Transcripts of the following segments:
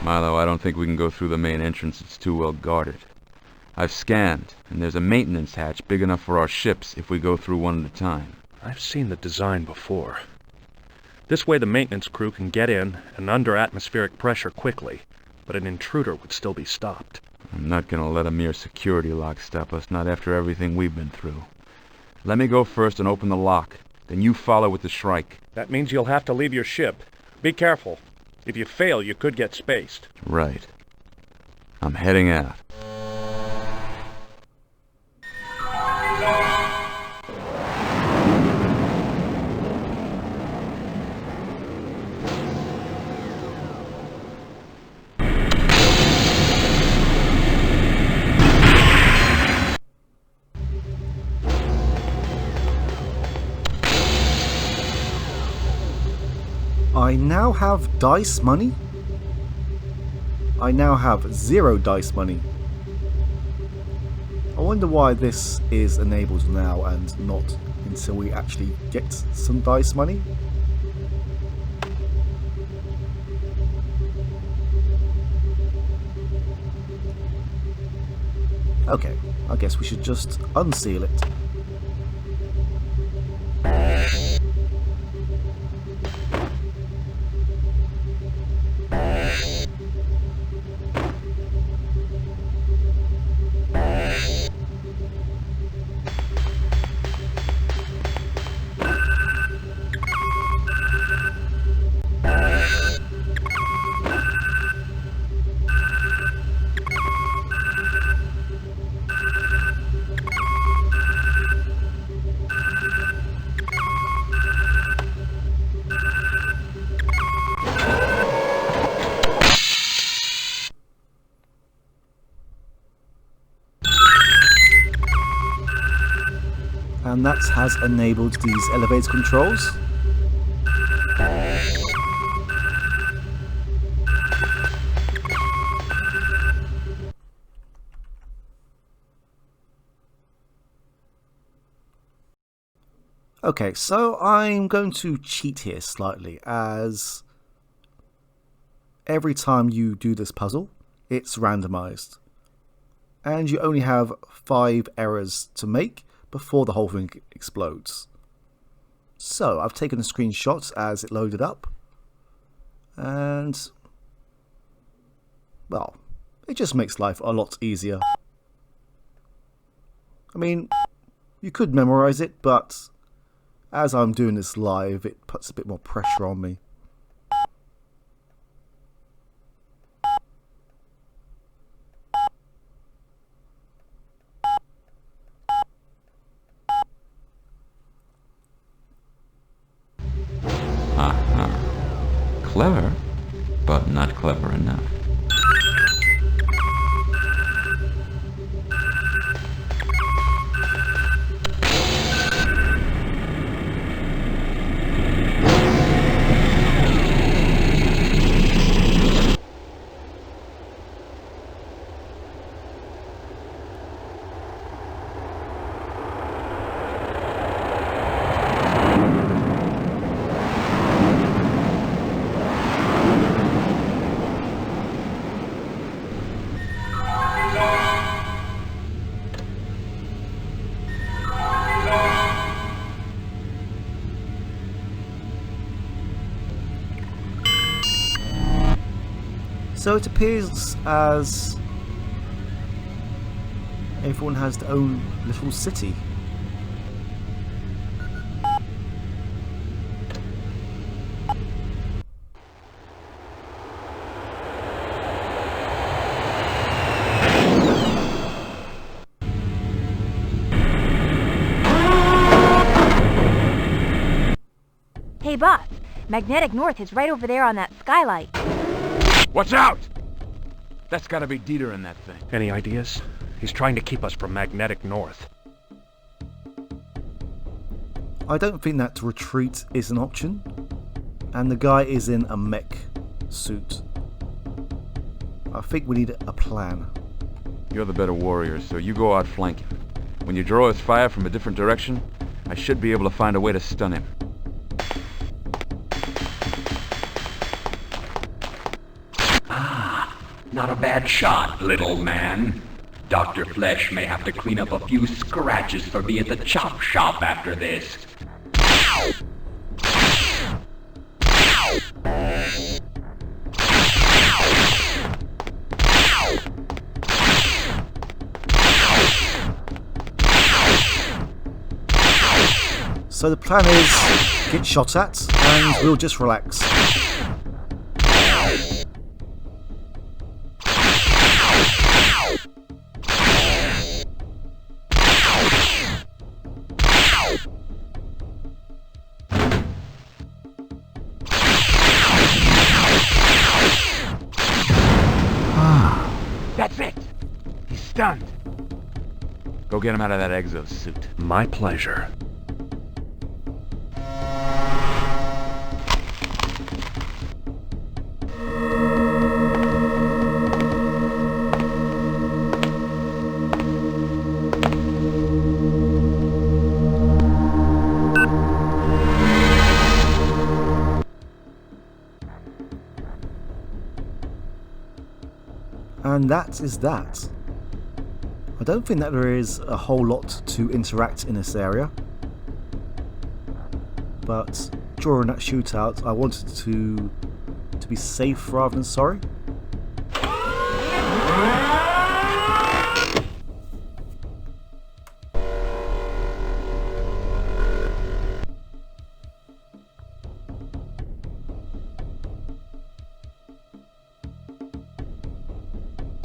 Milo, I don't think we can go through the main entrance. It's too well guarded. I've scanned, and there's a maintenance hatch big enough for our ships if we go through one at a time. I've seen the design before. This way the maintenance crew can get in and under atmospheric pressure quickly, but an intruder would still be stopped. I'm not gonna let a mere security lock stop us, not after everything we've been through. Let me go first and open the lock, then you follow with the Shrike. That means you'll have to leave your ship. Be careful. If you fail, you could get spaced. Right. I'm heading out. I now have dice money? I now have 0 dice money. I wonder why this is enabled now and not until we actually get some dice money. Okay, I guess we should just unseal it. And that has enabled these elevator controls. Okay, so I'm going to cheat here slightly, as every time you do this puzzle, it's randomized. And you only have 5 errors to make before the whole thing explodes. So I've taken a screenshot as it loaded up, and well, it just makes life a lot easier. I mean, you could memorize it, but as I'm doing this live, it puts a bit more pressure on me. Clever, but not clever enough. So it appears as everyone has their own little city. Hey boss, Magnetic North is right over there on that skylight. Watch out! That's gotta be Dieter in that thing. Any ideas? He's trying to keep us from Magnetic North. I don't think that retreat is an option, and the guy is in a mech suit. I think we need a plan. You're the better warrior, so you go out flanking. When you draw his fire from a different direction, I should be able to find a way to stun him. Ah, Not a bad shot, little man. Dr. Flesh may have to clean up a few scratches for me at the chop shop after this. So the plan is get shot at and we'll just relax. That's it! He's stunned. Go get him out of that exosuit. My pleasure. And that is that. I don't think that there is a whole lot to interact in this area. But during that shootout, I wanted to be safe rather than sorry.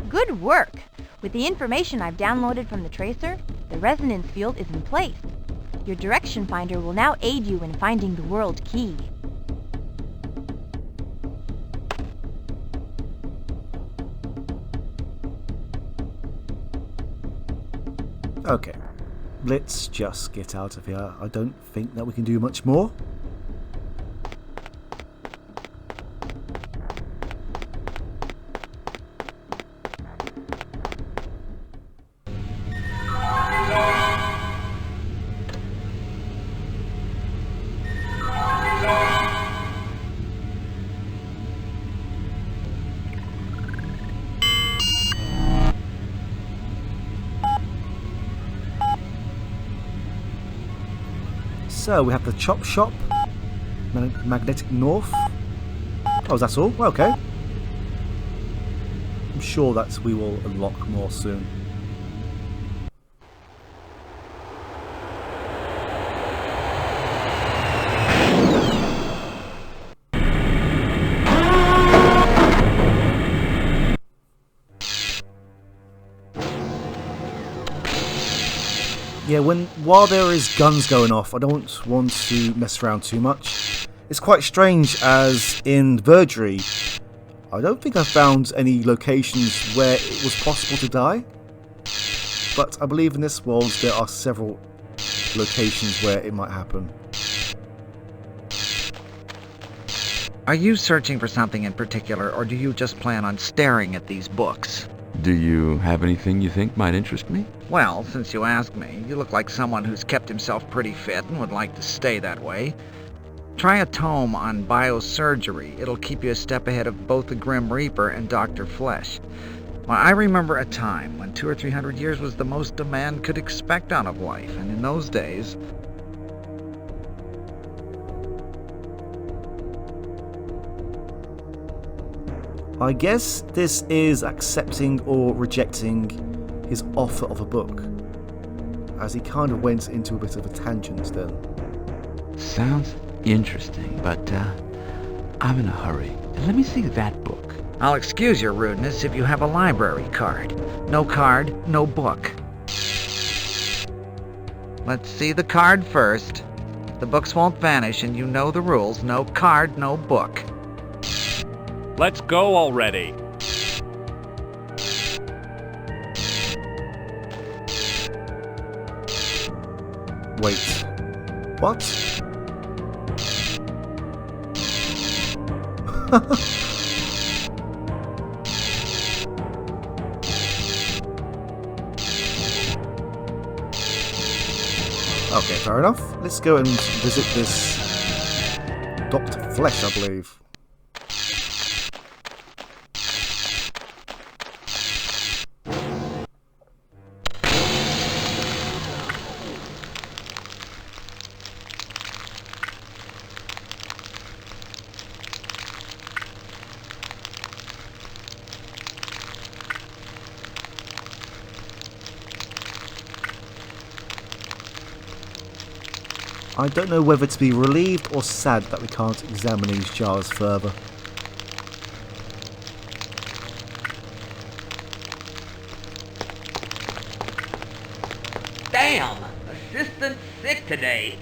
Good work! With the information I've downloaded from the tracer, the resonance field is in place. Your direction finder will now aid you in finding the world key. Okay, let's just get out of here. I don't think that we can do much more. So we have the chop shop, magnetic north. Oh, that's all? Okay. I'm sure that we will unlock more soon. Yeah, while there is guns going off, I don't want to mess around too much. It's quite strange, as in Vergery, I don't think I found any locations where it was possible to die. But I believe in this world there are several locations where it might happen. Are you searching for something in particular, or do you just plan on staring at these books? Do you have anything you think might interest me? Well, since you asked me, you look like someone who's kept himself pretty fit and would like to stay that way. Try a tome on biosurgery. It'll keep you a step ahead of both the Grim Reaper and Dr. Flesh. Well, I remember a time when 200 or 300 years was the most a man could expect out of life, and in those days... I guess this is accepting or rejecting his offer of a book, as he kind of went into a bit of a tangent then. Sounds interesting, but I'm in a hurry. Let me see that book. I'll excuse your rudeness if you have a library card. No card, no book. Let's see the card first. The books won't vanish, and you know the rules. No card, no book. Let's go already. Wait. What? Okay, fair enough. Let's go and visit this Dr. Flesh, I believe. I don't know whether to be relieved or sad that we can't examine these jars further. Damn! Assistant's sick today.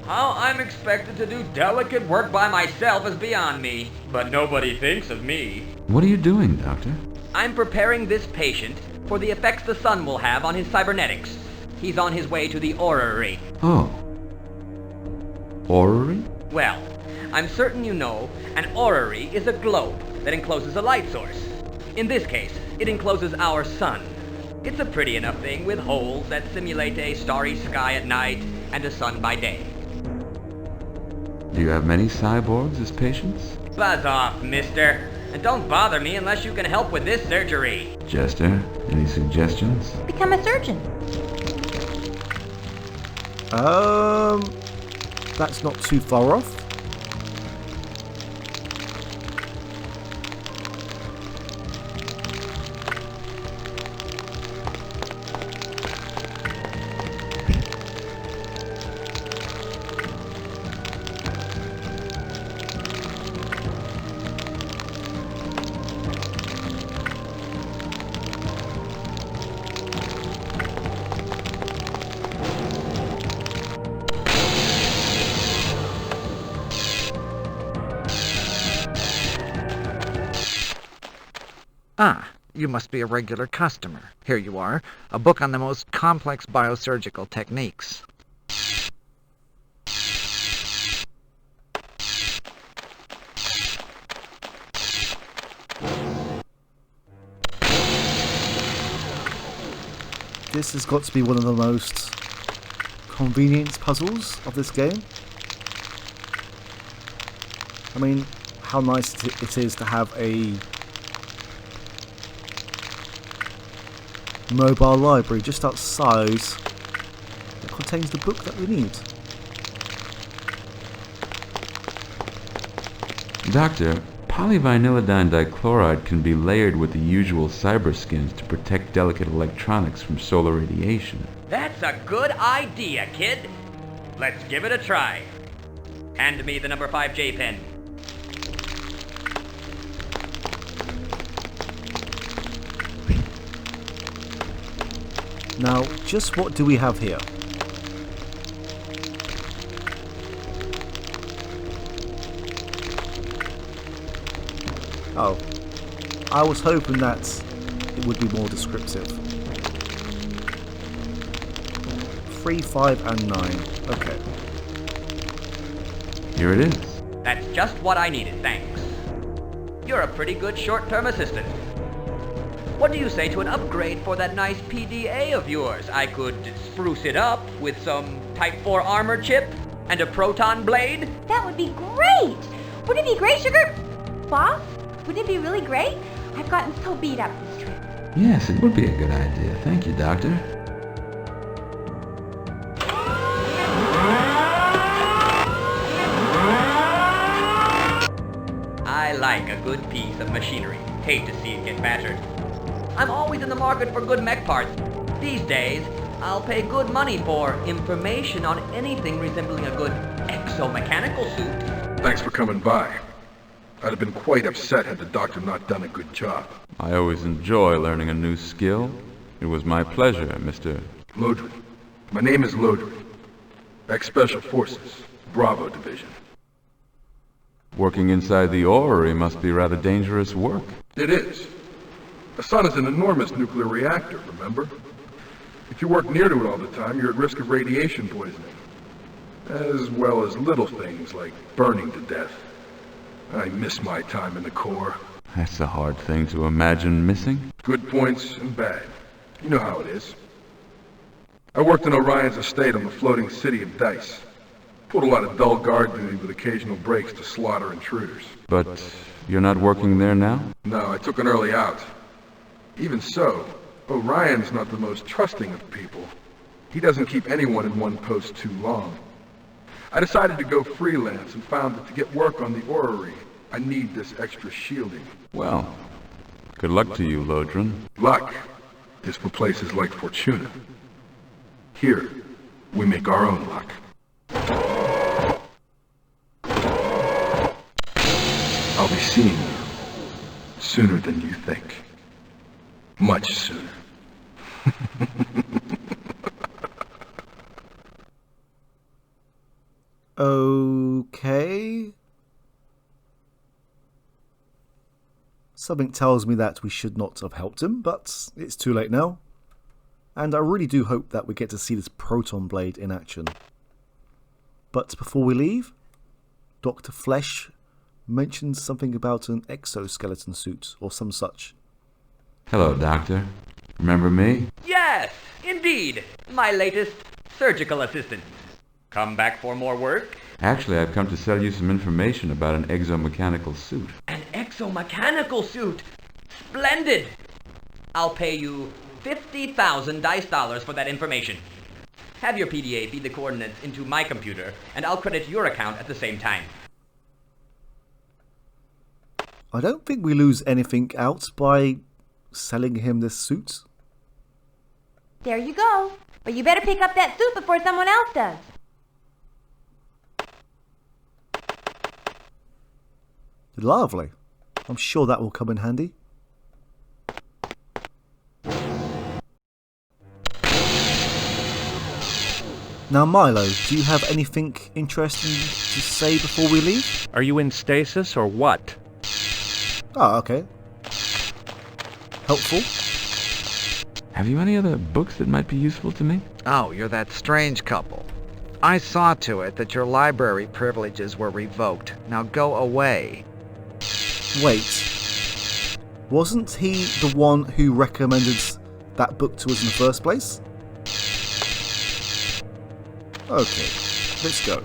How I'm expected to do delicate work by myself is beyond me. But nobody thinks of me. What are you doing, Doctor? I'm preparing this patient for the effects the sun will have on his cybernetics. He's on his way to the orrery. Oh. Orrery? Well, I'm certain you know an orrery is a globe that encloses a light source. In this case, it encloses our sun. It's a pretty enough thing with holes that simulate a starry sky at night and a sun by day. Do you have many cyborgs as patients? Buzz off, mister. And don't bother me unless you can help with this surgery. Jester, any suggestions? Become a surgeon. That's not too far off. Ah, you must be a regular customer. Here you are, a book on the most complex biosurgical techniques. This has got to be one of the most convenient puzzles of this game. I mean, how nice it is to have a mobile library just outside that contains the book that we need. Doctor, polyvinylidine dichloride can be layered with the usual cyber skins to protect delicate electronics from solar radiation. That's a good idea, kid. Let's give it a try. Hand me the number 5J pen. Now, just what do we have here? Oh, I was hoping that it would be more descriptive. 3, 5, and 9. Okay. Here it is. That's just what I needed, thanks. You're a pretty good short-term assistant. What do you say to an upgrade for that nice PDA of yours? I could spruce it up with some Type 4 armor chip and a proton blade. That would be great! Wouldn't it be great, Sugar? Boss? Wouldn't it be really great? I've gotten so beat up this trip. Yes, it would be a good idea. Thank you, Doctor. I like a good piece of machinery. Hate to see it get battered. I'm always in the market for good mech parts. These days, I'll pay good money for information on anything resembling a good exomechanical suit. Thanks for coming by. I'd have been quite upset had the doctor not done a good job. I always enjoy learning a new skill. It was my pleasure, Mr. Lodrin. My name is Lodrin. Ex-Special Forces, Bravo Division. Working inside the orrery must be rather dangerous work. It is. The sun is an enormous nuclear reactor, remember? If you work near to it all the time, you're at risk of radiation poisoning. As well as little things like burning to death. I miss my time in the Corps. That's a hard thing to imagine missing. Good points and bad. You know how it is. I worked in Orion's estate on the floating city of Dice. Pulled a lot of dull guard duty with occasional breaks to slaughter intruders. But you're not working there now? No, I took an early out. Even so, Orion's not the most trusting of people. He doesn't keep anyone in one post too long. I decided to go freelance and found that to get work on the orrery, I need this extra shielding. Well, good luck to you, Lodrin. Luck is for places like Fortuna. Here, we make our own luck. I'll be seeing you sooner than you think. Much sooner. Okay. Something tells me that we should not have helped him, but it's too late now. And I really do hope that we get to see this proton blade in action. But before we leave, Dr. Flesh mentioned something about an exoskeleton suit or some such. Hello, Doctor. Remember me? Yes, indeed. My latest surgical assistant. Come back for more work? Actually, I've come to sell you some information about an exomechanical suit. An exomechanical suit? Splendid! I'll pay you 50,000 dice dollars for that information. Have your PDA feed the coordinates into my computer, and I'll credit your account at the same time. I don't think we lose anything out by selling him this suit. There you go. But you better pick up that suit before someone else does. Lovely. I'm sure that will come in handy. Now, Milo, do you have anything interesting to say before we leave? Are you in stasis or what? Oh, okay. Helpful? Have you any other books that might be useful to me? Oh, you're that strange couple. I saw to it that your library privileges were revoked. Now go away. Wait. Wasn't he the one who recommended that book to us in the first place? Okay, let's go.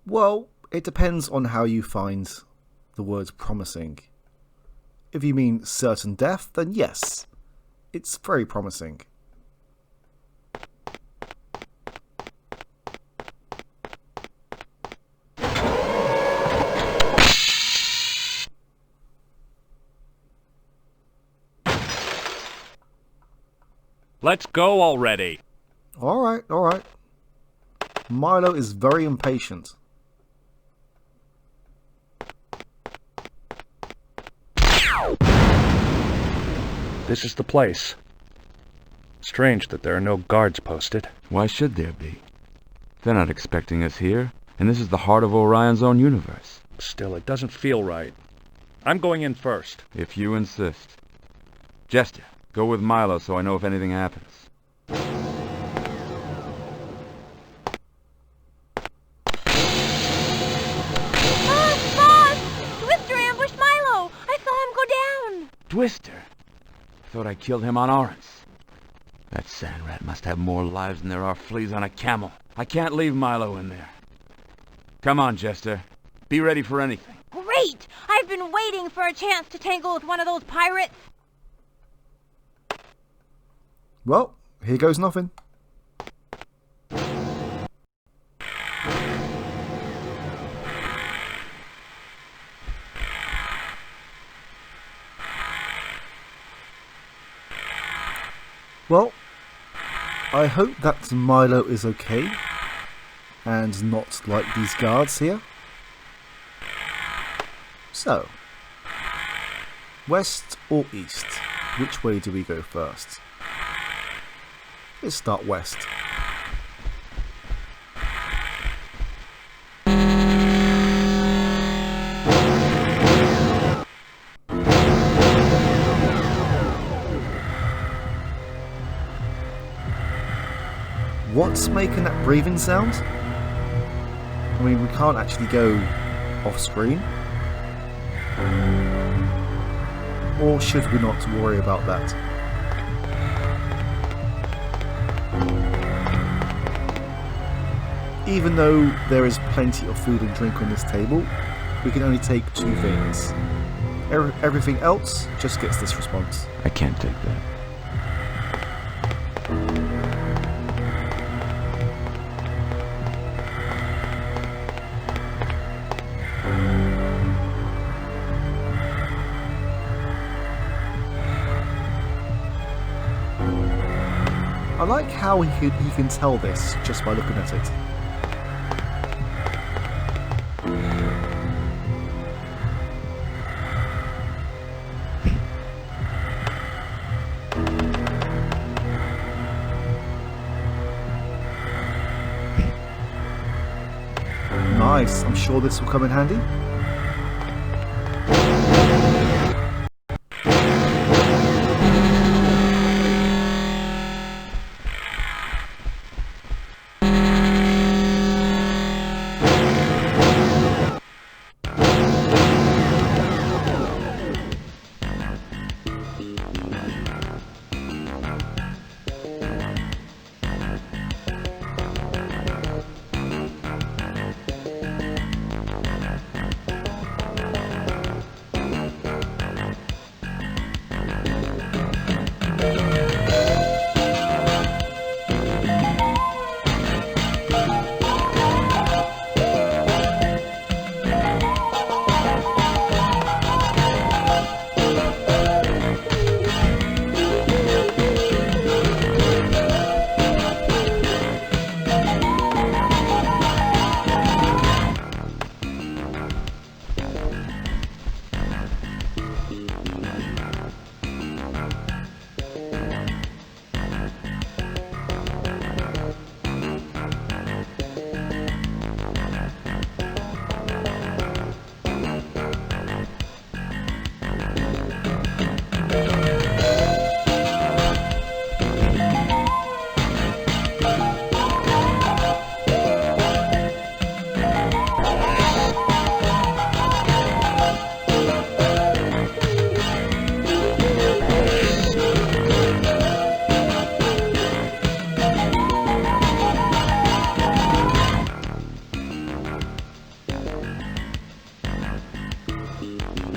Well, it depends on how you find the word promising. If you mean certain death, then yes, it's very promising. Let's go already. Alright, alright. Milo is very impatient. This is the place. Strange that there are no guards posted. Why should there be? They're not expecting us here, and this is the heart of Orion's own universe. Still, it doesn't feel right. I'm going in first. If you insist. Jester, go with Milo so I know if anything happens. Boss! Twister ambushed Milo! I saw him go down! Twister! I thought I killed him on Orange. That sand rat must have more lives than there are fleas on a camel. I can't leave Milo in there. Come on, Jester. Be ready for anything. Great! I've been waiting for a chance to tangle with one of those pirates. Well, here goes nothing. Well, I hope that Milo is okay and not like these guards here. So, west or east? Which way do we go first? Let's start west. What's making that breathing sound? I mean, we can't actually go off screen. Or should we not worry about that? Even though there is plenty of food and drink on this table, we can only take 2 things. Everything else just gets this response. I can't take that. I like how he can tell this just by looking at it. Nice, I'm sure this will come in handy.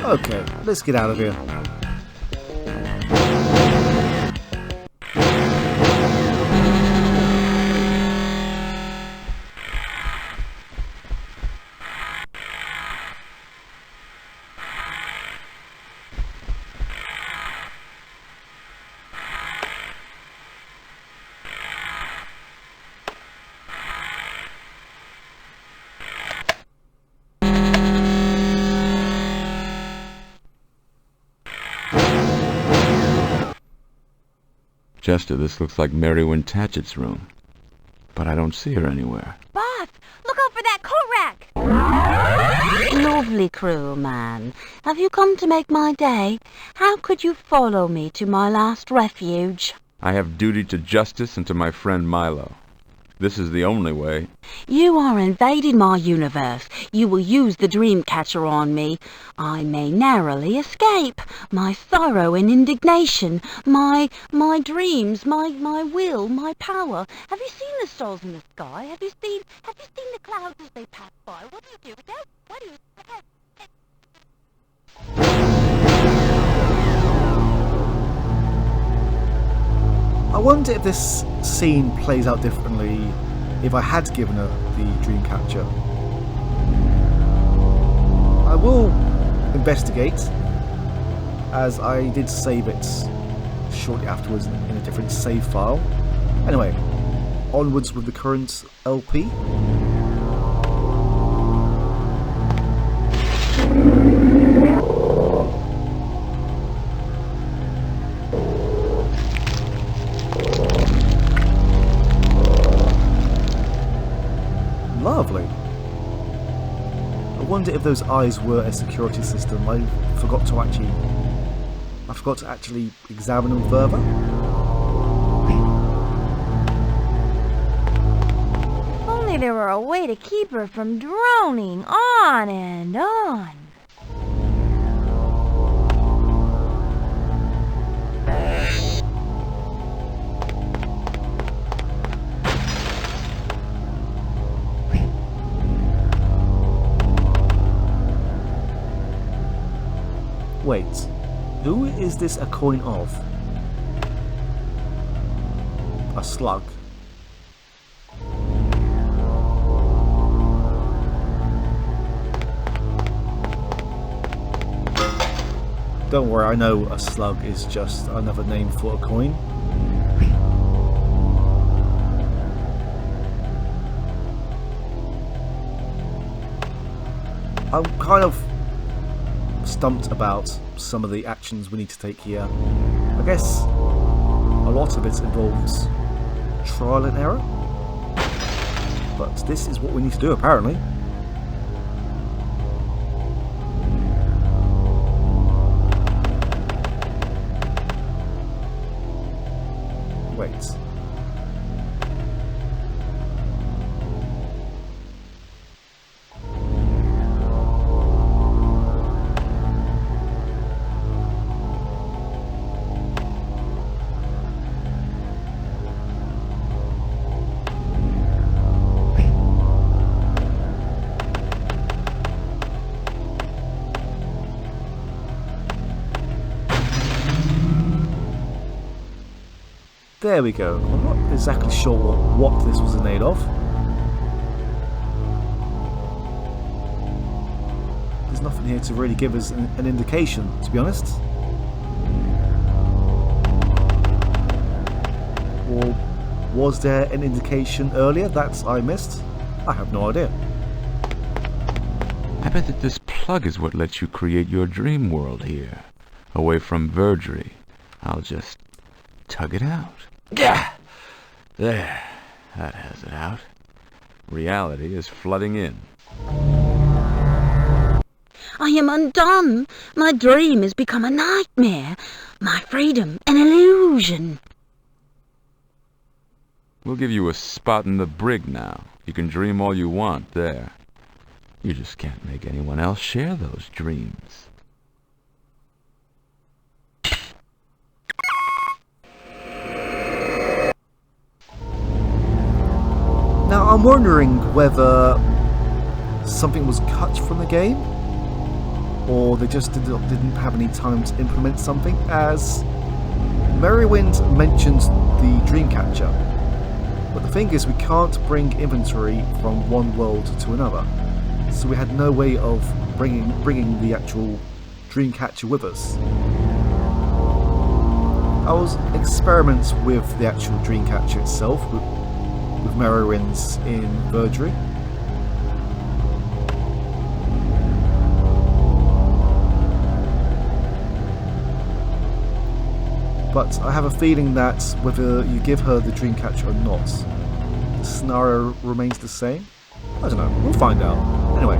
Okay, let's get out of here. Chester, this looks like Mary Wynne Tatchett's room. But I don't see her anywhere. Boss, look out for that coat rack! Lovely crew, man. Have you come to make my day? How could you follow me to my last refuge? I have duty to justice and to my friend Milo. This is the only way. You are invading my universe. You will use the dream catcher on me. I may narrowly escape. My sorrow and indignation, my dreams, my will, my power. Have you seen the stars in the sky? Have you seen the clouds as they pass by? What do you do with them? What do you I wonder if this scene plays out differently if I had given her the dream catcher. I will investigate, as I did save it shortly afterwards in a different save file. Anyway, onwards with the current LP. Lovely. I wonder if those eyes were a security system. I forgot to actually examine them further. If only there were a way to keep her from droning on and on. Wait, who is this a coin of? A slug. Don't worry, I know a slug is just another name for a coin. I'm kind of stumped about some of the actions we need to take here. I guess a lot of it involves trial and error, but this is what we need to do apparently. Wait. There we go. I'm not exactly sure what this was made of. There's nothing here to really give us an indication, to be honest. Or was there an indication earlier that I missed? I have no idea. I bet that this plug is what lets you create your dream world here, away from Vergery. I'll just tug it out. Yeah, there, that has it out. Reality is flooding in. I am undone. My dream has become a nightmare. My freedom an illusion. We'll give you a spot in the brig now. You can dream all you want there. You just can't make anyone else share those dreams. Now I'm wondering whether something was cut from the game, or they just didn't have any time to implement something, as Merrywind mentions the Dreamcatcher. But the thing is, we can't bring inventory from one world to another, so we had no way of bringing the actual Dreamcatcher with us. I was experiments with the actual Dreamcatcher itself, with Merrywinds in Vergery. But I have a feeling that whether you give her the Dreamcatcher or not, the scenario remains the same. I don't know, we'll find out. Anyway,